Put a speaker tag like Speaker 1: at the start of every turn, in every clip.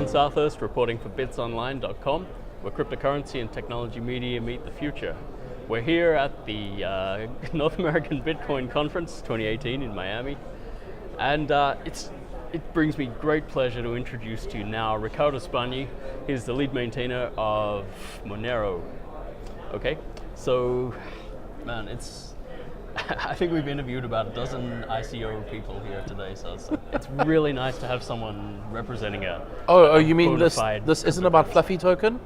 Speaker 1: Southurst reporting for Bitsonline.com, where cryptocurrency and technology media meet the future. We're here at the North American Bitcoin Conference 2018 in Miami, and it brings me great pleasure to introduce to you now Riccardo Spagni. He's the lead maintainer of Monero. Okay, so man, I think we've interviewed about a dozen ICO people here today, so it's really nice to have someone representing a
Speaker 2: you mean this isn't about Fluffy token?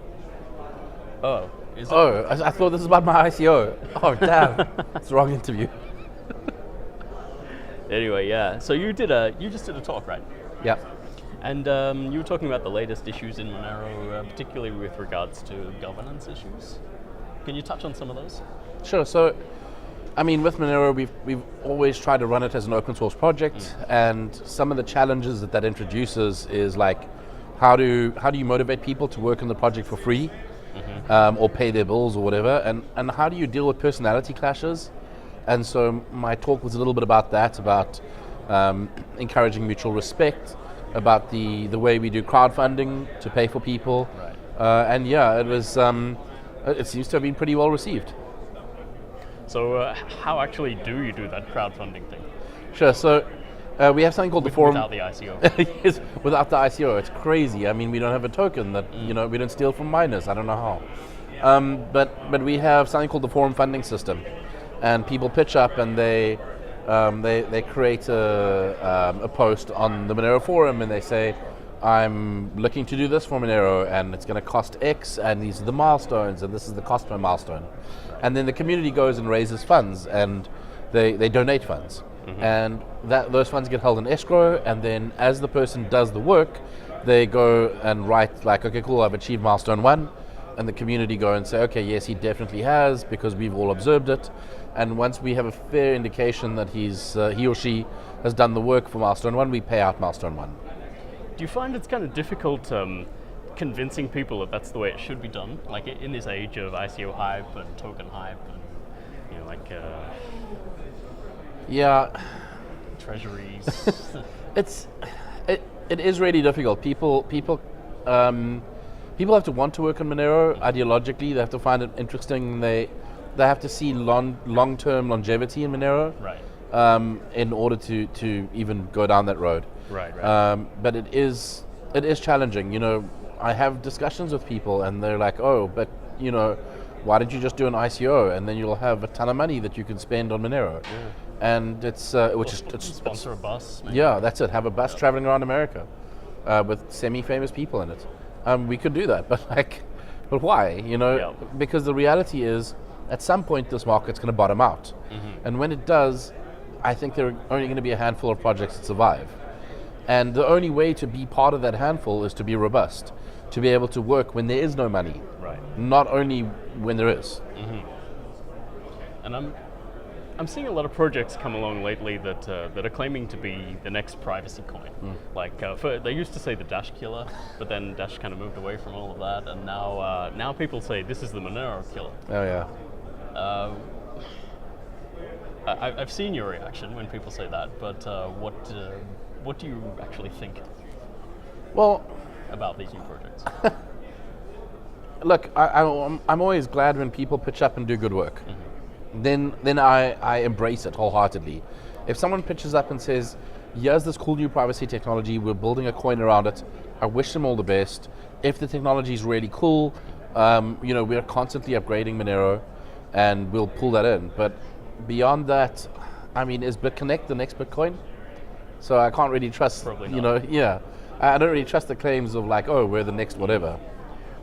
Speaker 1: Oh, is it?
Speaker 2: Oh, I thought this was about my ICO. Oh, damn. It's the wrong interview.
Speaker 1: Anyway, yeah, so you just did a talk, right?
Speaker 2: Yeah.
Speaker 1: And you were talking about the latest issues in Monero, particularly with regards to governance issues. Can you touch on some of those?
Speaker 2: Sure. So, I mean, with Monero, we've always tried to run it as an open source project, and some of the challenges that introduces is like, how do you motivate people to work on the project for free, or pay their bills or whatever, and how do you deal with personality clashes? And so my talk was a little bit about that, about encouraging mutual respect, about the way we do crowdfunding to pay for people, and yeah, it was. It seems to have been pretty well received.
Speaker 1: So how actually do you do that crowdfunding thing?
Speaker 2: Sure, so we have something called the forum.
Speaker 1: Without the ICO.
Speaker 2: Yes, without the ICO, it's crazy. I mean, we don't have a token that, we don't steal from miners, I don't know how. But we have something called the forum funding system. And people pitch up and they create a post on the Monero forum, and they say, I'm looking to do this for Monero, and it's going to cost X, and these are the milestones, and this is the cost per milestone. And then the community goes and raises funds, and they donate funds. And those funds get held in escrow, and then as the person does the work, they go and write like, okay, cool, I've achieved milestone 1, and the community go and say, okay, yes, he definitely has, because we've all observed it. And once we have a fair indication that he or she has done the work for milestone 1, we pay out milestone 1.
Speaker 1: Do you find it's kind of difficult convincing people that that's the way it should be done? Like in this age of ICO hype and token hype and,
Speaker 2: yeah,
Speaker 1: treasuries.
Speaker 2: It is really difficult. People have to want to work on Monero ideologically. They have to find it interesting. They have to see long-term longevity in Monero, in order to even go down that road. But it is challenging. I have discussions with people, and they're like, oh, but why don't you just do an ICO, and then you'll have a ton of money that you can spend on Monero. And it's
Speaker 1: sponsor a bus. Maybe.
Speaker 2: Yeah, that's it. Have a bus traveling around America with semi-famous people in it. We could do that, but why? Because the reality is, at some point, this market's going to bottom out, and when it does, I think there are only going to be a handful of projects that survive. And the only way to be part of that handful is to be robust, to be able to work when there is no money, not only when there is.
Speaker 1: And I'm seeing a lot of projects come along lately that are claiming to be the next privacy coin. Like they used to say the Dash killer, but then Dash kind of moved away from all of that, and now people say this is the Monero killer.
Speaker 2: Oh yeah.
Speaker 1: I've seen your reaction when people say that, but what do you actually think?
Speaker 2: Well,
Speaker 1: about these new projects?
Speaker 2: Look, I'm always glad when people pitch up and do good work. Then I embrace it wholeheartedly. If someone pitches up and says, here's this cool new privacy technology, we're building a coin around it, I wish them all the best. If the technology is really cool, we're constantly upgrading Monero, and we'll pull that in. But beyond that, I mean, is BitConnect the next Bitcoin? So I can't really trust,
Speaker 1: Probably not.
Speaker 2: I don't really trust the claims of like, oh, we're the next whatever.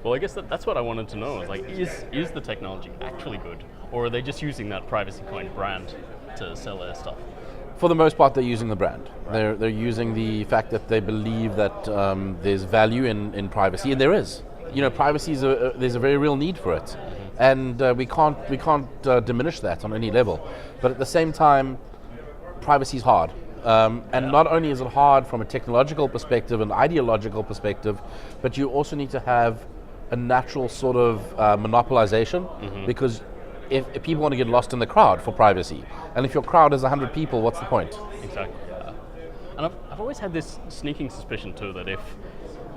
Speaker 1: Well, I guess that's what I wanted to know. Is like, is the technology actually good, or are they just using that privacy coin brand to sell their stuff?
Speaker 2: For the most part, they're using the brand. They're using the fact that they believe that there's value in privacy, and there is. Privacy there's a very real need for it, and we can't diminish that on any level. But at the same time, privacy is hard. And not only is it hard from a technological perspective and ideological perspective, but you also need to have a natural sort of monopolization, because if people want to get lost in the crowd for privacy, and if your crowd is 100 people, what's the point?
Speaker 1: Exactly. And I've always had this sneaking suspicion too that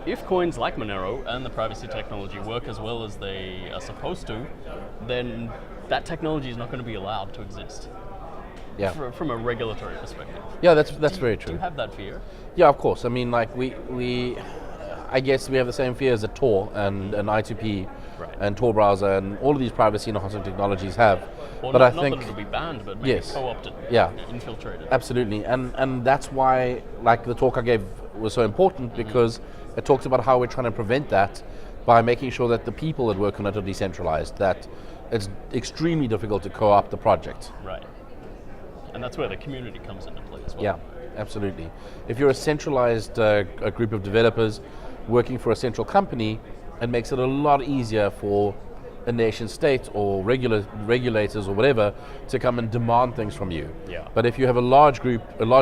Speaker 1: if coins like Monero and the privacy technology work as well as they are supposed to, then that technology is not going to be allowed to exist.
Speaker 2: Yeah.
Speaker 1: From a regulatory perspective.
Speaker 2: Yeah, that's very true.
Speaker 1: Do you have that fear?
Speaker 2: Yeah, of course. I mean, like we I guess we have the same fears that Tor and I2P
Speaker 1: Right.
Speaker 2: and Tor browser and all of these privacy enhancing technologies have.
Speaker 1: Well,
Speaker 2: but
Speaker 1: not,
Speaker 2: I
Speaker 1: not
Speaker 2: think
Speaker 1: that it'll be banned, but maybe
Speaker 2: yes.
Speaker 1: co-opted,
Speaker 2: Yeah.
Speaker 1: infiltrated.
Speaker 2: Absolutely, and that's why, like, the talk I gave was so important, because it talks about how we're trying to prevent that by making sure that the people that work on it are decentralized, that it's extremely difficult to co-opt the project.
Speaker 1: Right. And that's where the community comes into play as well.
Speaker 2: Yeah, absolutely. If you're a centralized a group of developers working for a central company, it makes it a lot easier for a nation state or regulators or whatever to come and demand things from you.
Speaker 1: Yeah.
Speaker 2: But if you have a large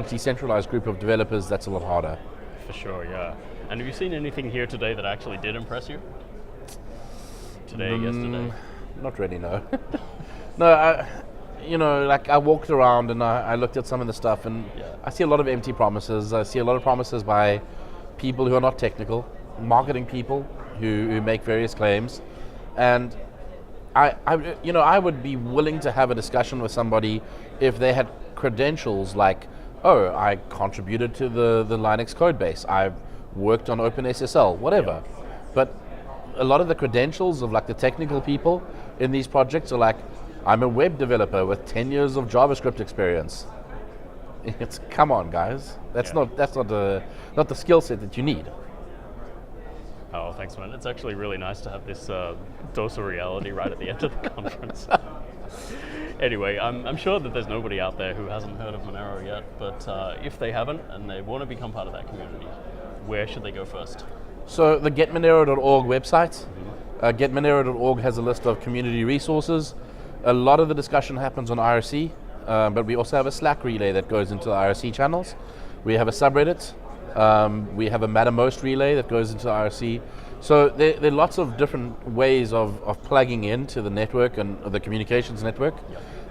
Speaker 2: decentralized group of developers, that's a lot harder.
Speaker 1: For sure, yeah. And have you seen anything here today that actually did impress you? Today, yesterday?
Speaker 2: Not really, no. No, I walked around and I looked at some of the stuff, and I see a lot of empty promises. I see a lot of promises by people who are not technical, marketing people who make various claims. And I would be willing to have a discussion with somebody if they had credentials like, oh, I contributed to the Linux code base, I've worked on OpenSSL, whatever. But a lot of the credentials of like the technical people in these projects are like, I'm a web developer with 10 years of JavaScript experience. It's, come on, guys. That's not the skill set that you need.
Speaker 1: Oh, thanks, man. It's actually really nice to have this dose of reality right at the end of the conference. Anyway, I'm sure that there's nobody out there who hasn't heard of Monero yet, but if they haven't and they want to become part of that community, where should they go first?
Speaker 2: So the getmonero.org website, getmonero.org has a list of community resources. A lot of the discussion happens on IRC, but we also have a Slack relay that goes into the IRC channels. We have a subreddit. We have a Mattermost relay that goes into IRC. So there are lots of different ways of plugging into the network and the communications network.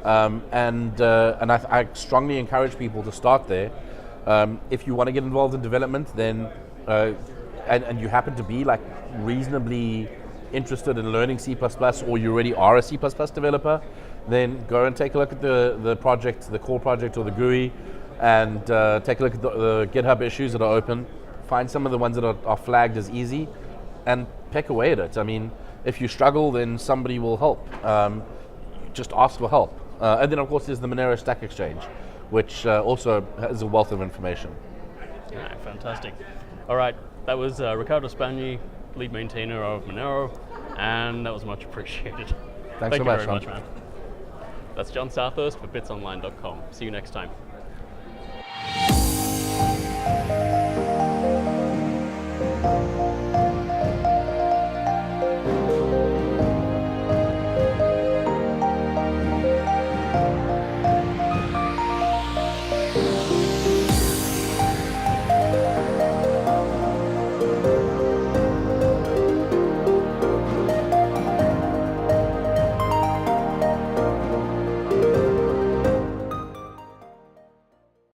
Speaker 2: And I strongly encourage people to start there. If you want to get involved in development, then and you happen to be like reasonably interested in learning C++, or you already are a C++ developer, then go and take a look at the project, the core project or the GUI, and take a look at the GitHub issues that are open. Find some of the ones that are flagged as easy, and peck away at it. I mean, if you struggle, then somebody will help. Just ask for help. And then, of course, there's the Monero Stack Exchange, which also has a wealth of information.
Speaker 1: Yeah, fantastic. All right, that was Riccardo Spagni, lead maintainer of Monero, and that was much appreciated.
Speaker 2: Thanks so
Speaker 1: Thank you
Speaker 2: much,
Speaker 1: very
Speaker 2: Jon.
Speaker 1: much, man. That's Jon Southurst for Bitsonline.com. See you next time.